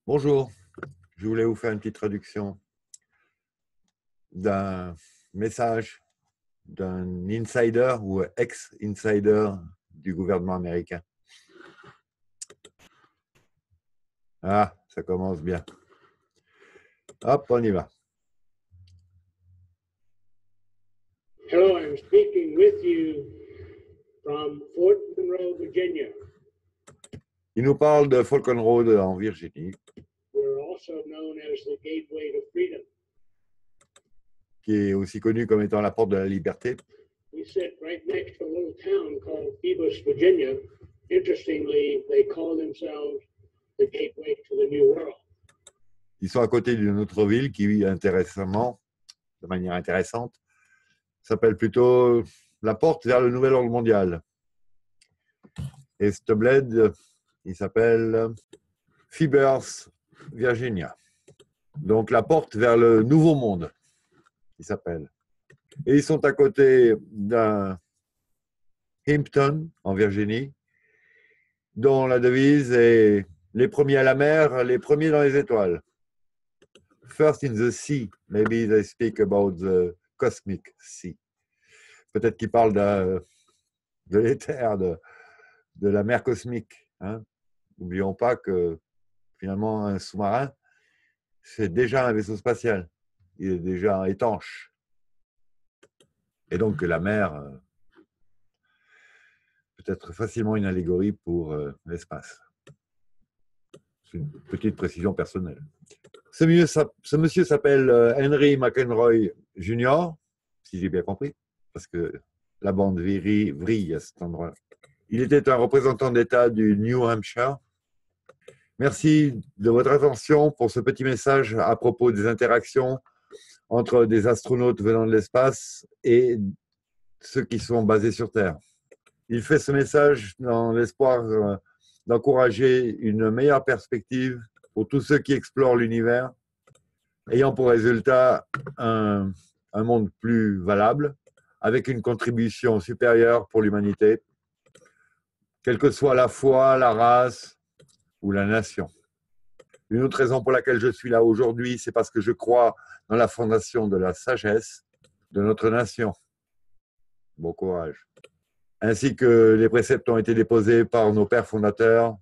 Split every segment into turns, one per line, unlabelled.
Bonjour, je voulais vous faire une petite traduction d'un message d'un insider ou ex-insider du gouvernement américain. Ah, ça commence bien. Hop, on y va.
Hello, I'm speaking with you from Fort Monroe, Virginia.
Il nous parle de Falcon Road en Virginie,
We're also known as the Gateway to Freedom.
qui est aussi connue comme étant la porte de la liberté.
We sit right next to a little town called Phoebus, Virginia. Interestingly, they call themselves the Gateway to the New World.
Ils sont à côté d'une autre ville qui, intéressamment, de manière intéressante, s'appelle plutôt la porte vers le nouvel ordre mondial. Et ce bled, il s'appelle Phoebus, Virginia. Donc la porte vers le nouveau monde, il s'appelle. Et ils sont à côté d'un Hampton, en Virginie, dont la devise est « Les premiers à la mer, les premiers dans les étoiles ». First in the sea, maybe they speak about the cosmic sea. Peut-être qu'ils parlent de l'éther, de la mer cosmique. Hein. N'oublions pas que finalement un sous-marin, c'est déjà un vaisseau spatial. Il est déjà étanche. Et donc la mer peut être facilement une allégorie pour l'espace. C'est une petite précision personnelle. Ce monsieur s'appelle Henry McEnroy Jr., si j'ai bien compris, parce que la bande vrille à cet endroit. Il était un représentant d'État du New Hampshire. Merci de votre attention pour ce petit message à propos des interactions entre des astronautes venant de l'espace et ceux qui sont basés sur Terre. Il fait ce message dans l'espoir d'encourager une meilleure perspective pour tous ceux qui explorent l'univers, ayant pour résultat un monde plus valable, avec une contribution supérieure pour l'humanité, quelle que soit la foi, la race ou la nation. Une autre raison pour laquelle je suis là aujourd'hui, c'est parce que je crois dans la fondation de la sagesse de notre nation. Bon courage. Ainsi que les préceptes ont été déposés par nos pères fondateurs,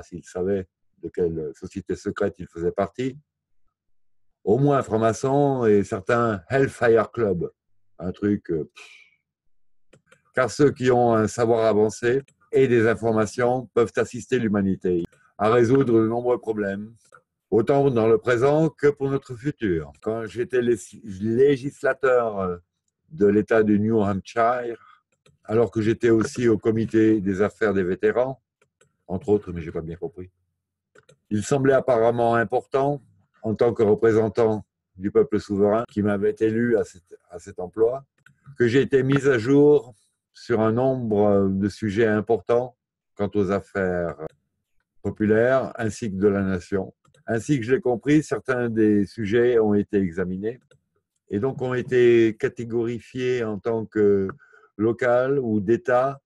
s'ils savaient de quelle société secrète ils faisaient partie, au moins francs-maçons et certains Hellfire Club, un truc... car ceux qui ont un savoir avancé et des informations peuvent assister l'humanité à résoudre de nombreux problèmes, autant dans le présent que pour notre futur. Quand j'étais législateur de l'État du New Hampshire, alors que j'étais aussi au comité des affaires des vétérans, entre autres, mais je n'ai pas bien compris, il semblait apparemment important, en tant que représentant du peuple souverain qui m'avait élu à cet emploi, que j'ai été mis à jour sur un nombre de sujets importants quant aux affaires populaires ainsi que de la nation. Ainsi que je l'ai compris, certains des sujets ont été examinés et donc ont été catégorifiés en tant que local ou d'État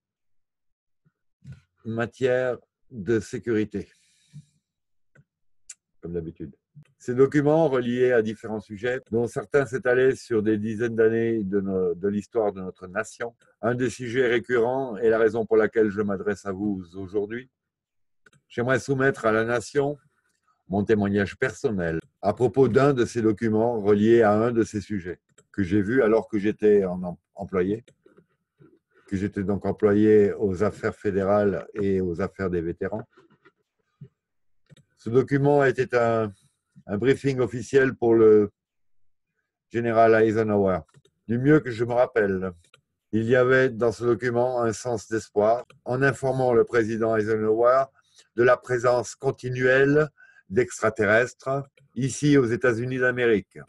matière de sécurité, comme d'habitude. Ces documents reliés à différents sujets, dont certains s'étalaient sur des dizaines d'années de l'histoire de notre nation. Un des sujets récurrents est la raison pour laquelle je m'adresse à vous aujourd'hui. J'aimerais soumettre à la nation mon témoignage personnel à propos d'un de ces documents reliés à un de ces sujets que j'ai vu alors que j'étais employé, que j'étais donc employé aux affaires fédérales et aux affaires des vétérans. Ce document était un briefing officiel pour le général Eisenhower. Du mieux que je me rappelle, il y avait dans ce document un sens d'espoir en informant le président Eisenhower de la présence continuelle d'extraterrestres ici aux États-Unis d'Amérique.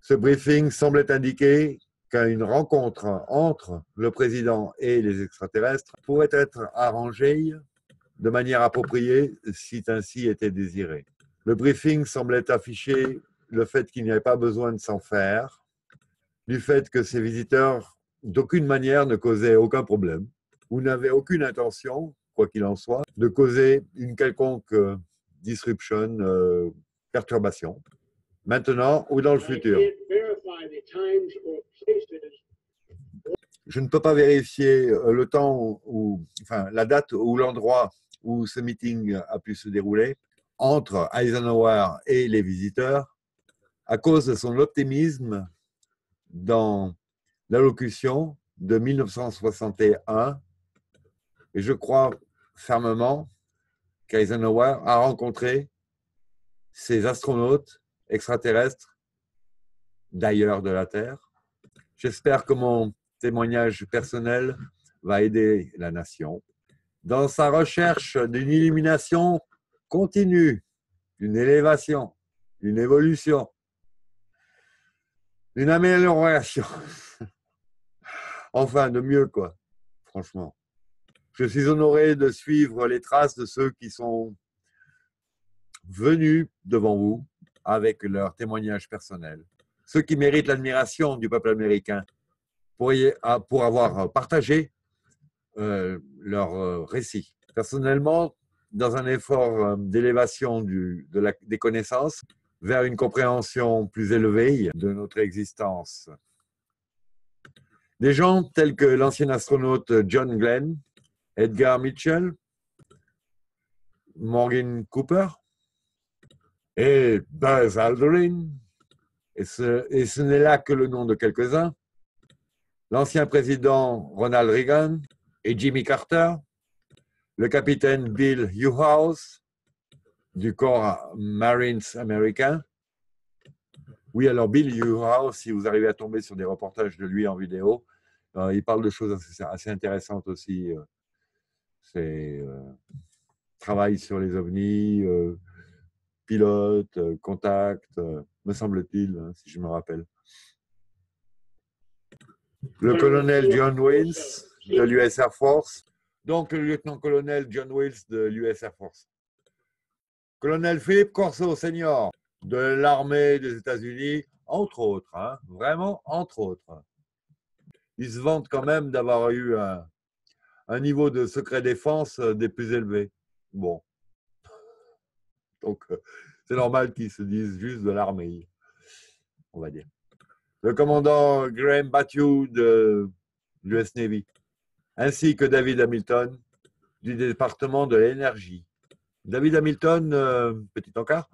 Ce briefing semblait indiquer qu'une rencontre entre le président et les extraterrestres pourrait être arrangée de manière appropriée si ainsi était désiré. Le briefing semblait afficher le fait qu'il n'y avait pas besoin de s'en faire, du fait que ces visiteurs, d'aucune manière, ne causaient aucun problème ou n'avaient aucune intention, quoi qu'il en soit, de causer une quelconque disruption, perturbation, maintenant ou dans le futur. Je ne peux pas vérifier le temps enfin, la date ou l'endroit où ce meeting a pu se dérouler entre Eisenhower et les visiteurs à cause de son optimisme dans l'allocution de 1961. Et je crois fermement qu'Eisenhower a rencontré ces astronautes extraterrestres d'ailleurs de la Terre. J'espère que mon témoignage personnel va aider la nation dans sa recherche d'une illumination continue, d'une élévation, d'une évolution, d'une amélioration. Enfin, de mieux, quoi, franchement. Je suis honoré de suivre les traces de ceux qui sont venus devant vous avec leur témoignage personnel. Ceux qui méritent l'admiration du peuple américain pour avoir partagé leur récit. Personnellement, dans un effort d'élévation des connaissances vers une compréhension plus élevée de notre existence. Des gens tels que l'ancien astronaute John Glenn, Edgar Mitchell, Morgan Cooper et Buzz Aldrin, et ce n'est là que le nom de quelques-uns, l'ancien président Ronald Reagan et Jimmy Carter, le capitaine Bill Newhouse du corps Marines américain. Oui, alors Bill Newhouse, si vous arrivez à tomber sur des reportages de lui en vidéo, il parle de choses assez intéressantes aussi. Travail sur les ovnis, pilote, contact, me semble-t-il, si je me rappelle. Le colonel John Wills de l'US Air Force, donc le lieutenant-colonel John Wills de l'US Air Force. Colonel Philippe Corso, senior, de l'armée des États-Unis, entre autres, hein, vraiment entre autres. Il se vante quand même d'avoir eu un niveau de secret défense des plus élevés. Bon. Donc, c'est normal qu'ils se disent juste de l'armée, on va dire. Le commandant Graham Battu de l'US Navy, ainsi que David Hamilton du département de l'énergie. David Hamilton, petit encart,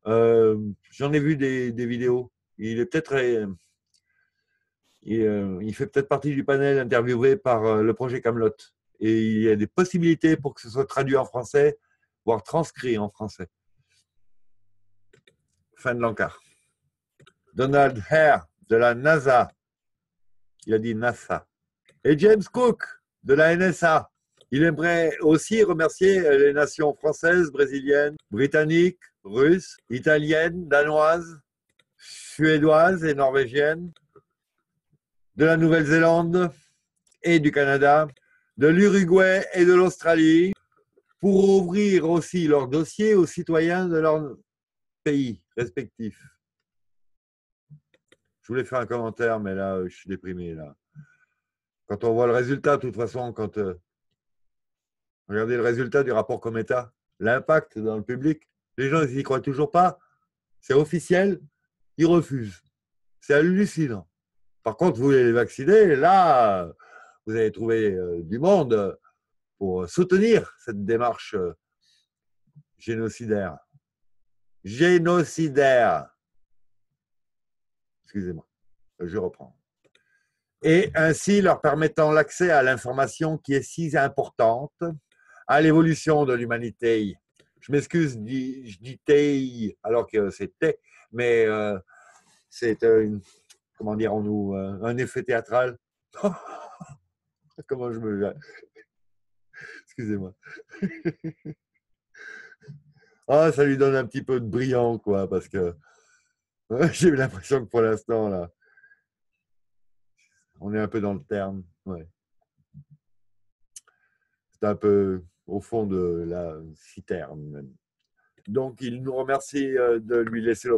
j'en ai vu des vidéos. Il est peut-être, il fait peut-être partie du panel interviewé par le projet Camelot. Et il y a des possibilités pour que ce soit traduit en français, voire transcrit en français. Fin de l'encart. Donald Hare de la NASA, il a dit NASA, et James Cook de la NSA. Il aimerait aussi remercier les nations françaises, brésiliennes, britanniques, russes, italiennes, danoises, suédoises et norvégiennes, de la Nouvelle-Zélande et du Canada, de l'Uruguay et de l'Australie, pour ouvrir aussi leurs dossiers aux citoyens de leur pays respectifs. Je voulais faire un commentaire, mais là, je suis déprimé. Là. Quand on voit le résultat, de toute façon, regardez le résultat du rapport Cometa, l'impact dans le public, les gens, ils n'y croient toujours pas. C'est officiel, ils refusent. C'est hallucinant. Par contre, vous voulez les vacciner, là, vous allez trouver du monde pour soutenir cette démarche génocidaire. Génocidaire. Excusez-moi, je reprends. Et ainsi leur permettant l'accès à l'information qui est si importante à l'évolution de l'humanité. Je m'excuse, je dis TI alors que c'est T, mais c'est comment dirons-nous, un effet théâtral. Comment je me... Excusez-moi. Ah, ça lui donne un petit peu de brillant, quoi, parce que j'ai eu l'impression que pour l'instant, là, on est un peu dans le terme. Ouais. C'est un peu au fond de la citerne, même. Donc, il nous remercie de lui laisser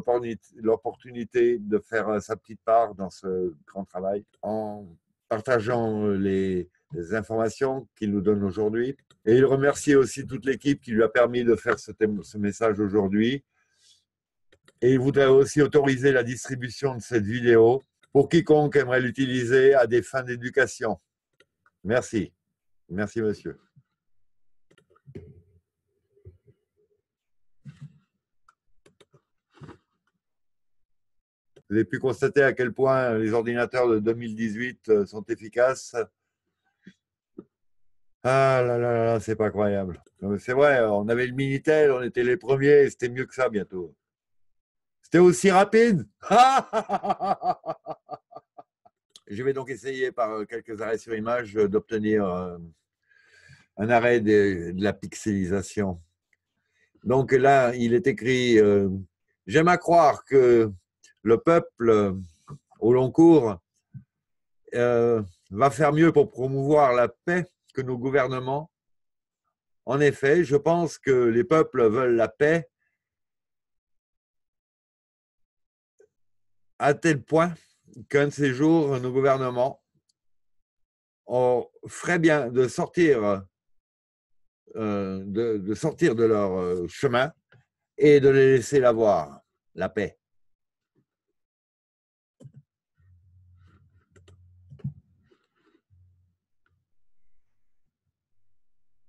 l'opportunité de faire sa petite part dans ce grand travail en partageant les les informations qu'il nous donne aujourd'hui. Et il remercie aussi toute l'équipe qui lui a permis de faire ce message aujourd'hui. Et il voudrait aussi autoriser la distribution de cette vidéo pour quiconque aimerait l'utiliser à des fins d'éducation. Merci. Merci, monsieur. Vous avez pu constater à quel point les ordinateurs de 2018 sont efficaces. Ah là là là, c'est pas croyable. C'est vrai, on avait le Minitel, on était les premiers, et c'était mieux que ça bientôt. C'était aussi rapide. Je vais donc essayer par quelques arrêts sur image d'obtenir un arrêt de la pixelisation. Donc là, il est écrit j'aime à croire que le peuple au long cours va faire mieux pour promouvoir la paix que nos gouvernements. En effet, je pense que les peuples veulent la paix à tel point qu'un de ces jours, nos gouvernements ferait bien de sortir de leur chemin et de les laisser l'avoir, la paix.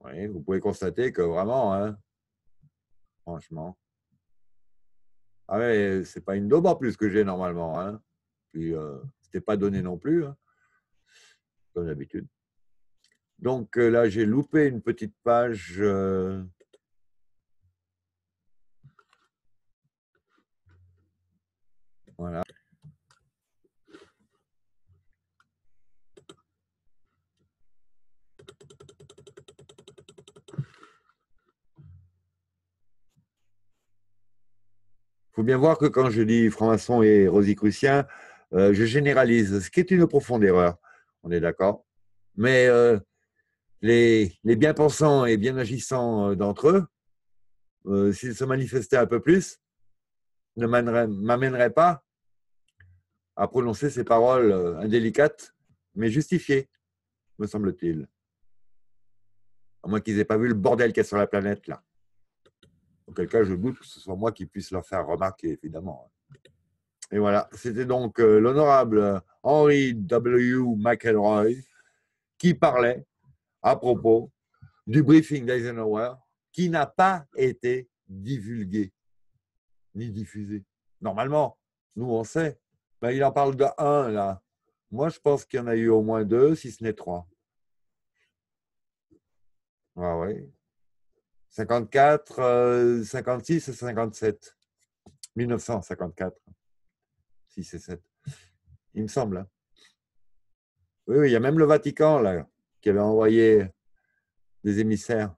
Oui, vous pouvez constater que vraiment, hein, franchement, ah ouais, c'est pas une daube en plus que j'ai normalement, hein. Puis c'était pas donné non plus, hein, comme d'habitude. Donc là, j'ai loupé une petite page. Voilà. Il faut bien voir que quand je dis franc-maçon et rosicrucien, je généralise, ce qui est une profonde erreur. On est d'accord? Mais les bien-pensants et bien agissants d'entre eux, s'ils se manifestaient un peu plus, ne m'amèneraient pas à prononcer ces paroles indélicates, mais justifiées, me semble-t-il. À moins qu'ils n'aient pas vu le bordel qu'il y a sur la planète, là. Auquel cas, je doute que ce soit moi qui puisse leur faire remarquer, évidemment. Et voilà, c'était donc l'honorable Henry W. McElroy qui parlait à propos du briefing d'Eisenhower qui n'a pas été divulgué ni diffusé. Normalement, nous, on sait. Ben, il en parle de un, là. Moi, je pense qu'il y en a eu au moins deux, si ce n'est trois. Ah oui. 54, 56 et 57. 1954. 6 et 7. Il me semble. Hein. Oui, oui, il y a même le Vatican, là, qui avait envoyé des émissaires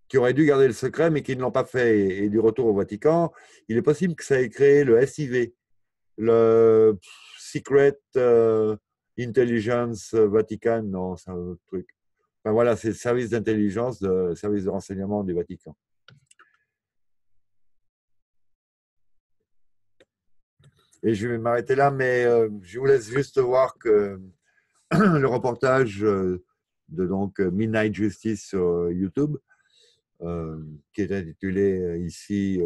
qui auraient dû garder le secret, mais qui ne l'ont pas fait. Et du retour au Vatican, il est possible que ça ait créé le SIV, le Secret Intelligence Vatican, non, c'est un autre truc. Enfin voilà, c'est le service d'intelligence, le service de renseignement du Vatican. Et je vais m'arrêter là, mais je vous laisse juste voir que le reportage de donc Midnight Justice sur YouTube, qui est intitulé ici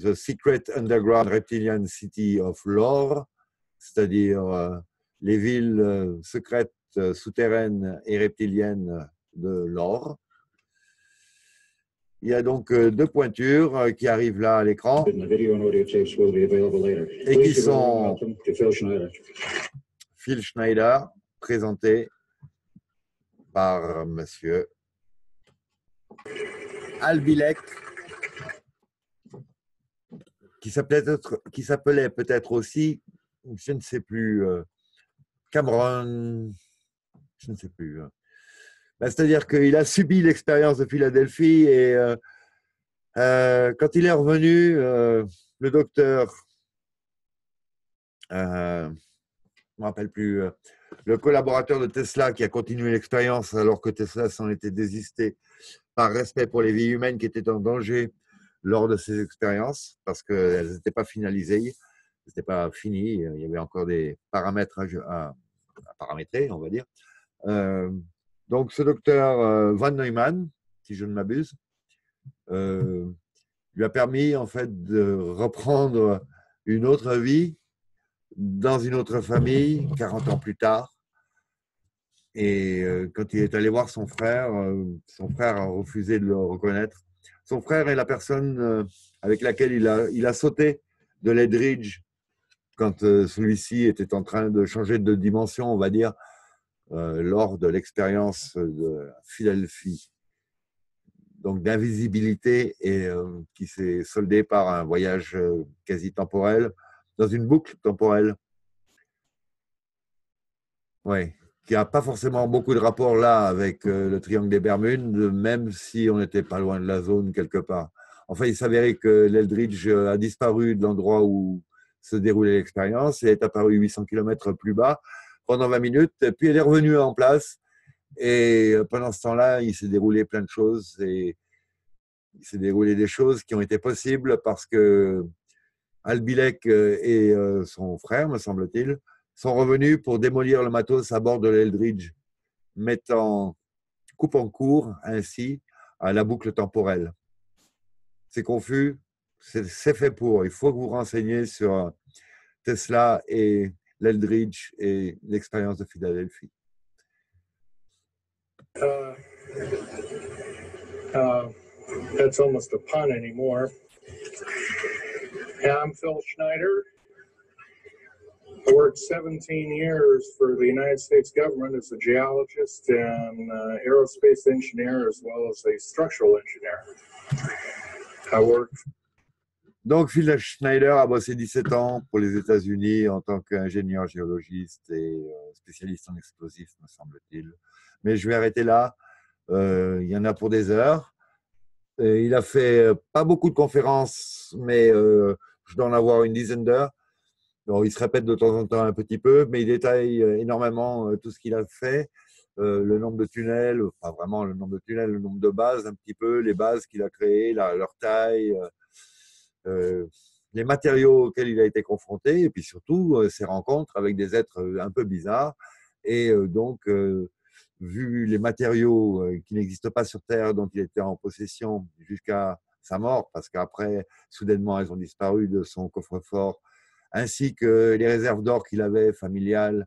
The Secret Underground Reptilian City of Lore, c'est-à-dire les villes secrètes souterraines et reptiliennes de Lore. Il y a donc deux pointures qui arrivent là à l'écran et qui sont Phil Schneider, présenté par monsieur Albilek, qui s'appelait peut-être aussi, je ne sais plus, Cameron, je ne sais plus. Ben, c'est-à-dire qu'il a subi l'expérience de Philadelphie et quand il est revenu, le docteur, je ne me rappelle plus, le collaborateur de Tesla qui a continué l'expérience alors que Tesla s'en était désisté par respect pour les vies humaines qui étaient en danger lors de ces expériences, parce qu'elles n'étaient pas finalisées, n'étaient pas finies, il y avait encore des paramètres à paramétrer, on va dire. Donc, ce docteur Van Neumann, si je ne m'abuse, lui a permis en fait de reprendre une autre vie dans une autre famille 40 ans plus tard. Et quand il est allé voir son frère a refusé de le reconnaître. Son frère est la personne avec laquelle il a sauté de l'Eldridge quand celui-ci était en train de changer de dimension, on va dire, lors de l'expérience de Philadelphie. Donc d'invisibilité et qui s'est soldé par un voyage quasi temporel dans une boucle temporelle. Oui, qui n'a pas forcément beaucoup de rapport là avec le triangle des Bermudes, même si on n'était pas loin de la zone quelque part. Enfin, il s'avérait que l'Eldridge a disparu de l'endroit où se déroulait l'expérience et est apparu 800 km plus bas pendant 20 minutes, puis elle est revenue en place. Et pendant ce temps-là, il s'est déroulé plein de choses et il s'est déroulé des choses qui ont été possibles parce que Albilek et son frère, me semble-t-il, sont revenus pour démolir le matos à bord de l'Eldridge, coupant court ainsi à la boucle temporelle. C'est confus, c'est fait pour. Il faut que vous vous renseigniez sur Tesla et l'Eldridge et l'expérience de Philadelphie.
That's almost a pun anymore. I'm Phil Schneider. I worked 17 years for the United States government as a geologist and aerospace engineer, as well as a structural engineer. I worked.
Donc, Phil Schneider a bossé 17 ans pour les États-Unis en tant qu'ingénieur géologiste et spécialiste en explosifs, me semble-t-il. Mais je vais arrêter là. Il y en a pour des heures. Il a fait pas beaucoup de conférences, mais je dois en avoir une dizaine d'heures. Alors, il se répète de temps en temps un petit peu, mais il détaille énormément tout ce qu'il a fait, le nombre de tunnels, pas vraiment le nombre de tunnels, le nombre de bases, un petit peu, les bases qu'il a créées, leur taille, les matériaux auxquels il a été confronté, et puis surtout ses rencontres avec des êtres un peu bizarres. Et donc, vu les matériaux qui n'existent pas sur Terre dont il était en possession jusqu'à sa mort, parce qu'après, soudainement, elles ont disparu de son coffre-fort, ainsi que les réserves d'or qu'il avait familiales,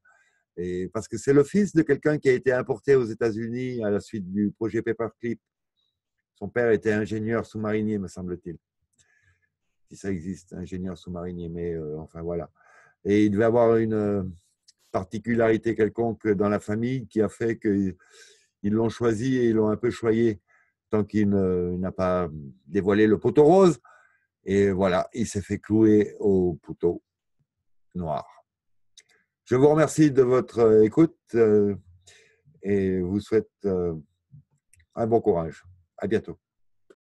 et parce que c'est le fils de quelqu'un qui a été importé aux États-Unis à la suite du projet Paperclip. Son père était ingénieur sous-marinier, me semble-t-il. Si ça existe, ingénieur sous-marinier, mais enfin voilà. Et il devait avoir une particularité quelconque dans la famille qui a fait qu'ils l'ont choisi et ils l'ont un peu choyé tant qu'il n'a pas dévoilé le poteau rose. Et voilà, il s'est fait clouer au poteau noir. Je vous remercie de votre écoute et vous souhaite un bon courage. À bientôt.